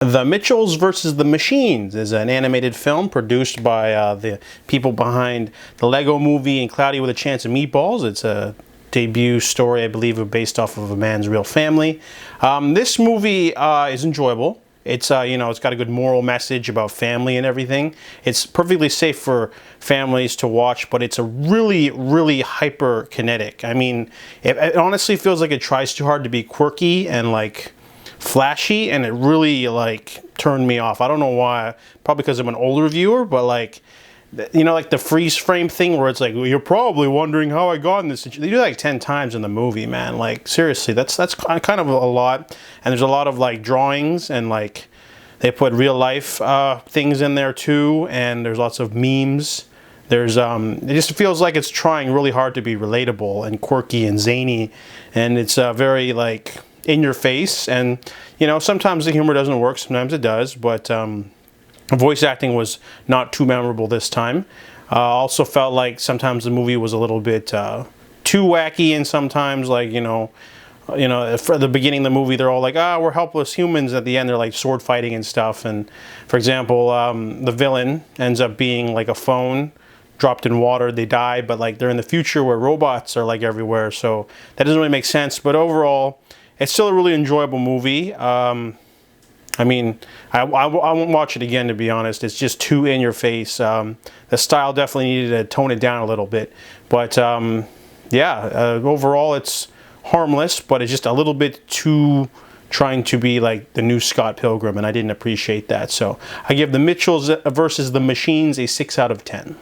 The Mitchells versus the Machines is an animated film produced by the people behind the Lego Movie and Cloudy with a Chance of Meatballs. It's a debut story, I believe, based off of a man's real family. This movie is enjoyable. It's it's got a good moral message about family and everything. It's perfectly safe for families to watch, but it's a really, really hyper kinetic. I mean, it honestly feels like it tries too hard to be quirky and like flashy, and it really like turned me off. I don't know why. Probably because I'm an older viewer, but like, like the freeze frame thing where it's like, well, you're probably wondering how I got in this. They do that like 10 times in the movie, man. Like seriously, that's kind of a lot. And there's a lot of like drawings, and like they put real life things in there too. And there's lots of memes. There's it just feels like it's trying really hard to be relatable and quirky and zany, and it's very like in your face. And sometimes the humor doesn't work, sometimes it does, but voice acting was not too memorable this time. Also felt like sometimes the movie was a little bit too wacky, and sometimes like for the beginning of the movie they're all like, we're helpless humans. At the end they're like sword fighting and stuff. And for example, the villain ends up being like a phone dropped in water. They die, but like they're in the future where robots are like everywhere, so that doesn't really make sense. But overall, it's still a really enjoyable movie. I mean, I won't watch it again, to be honest. It's just too in your face. The style definitely needed to tone it down a little bit. But overall it's harmless, but it's just a little bit too trying to be like the new Scott Pilgrim, and I didn't appreciate that. So I give The Mitchells versus the Machines a 6 out of 10.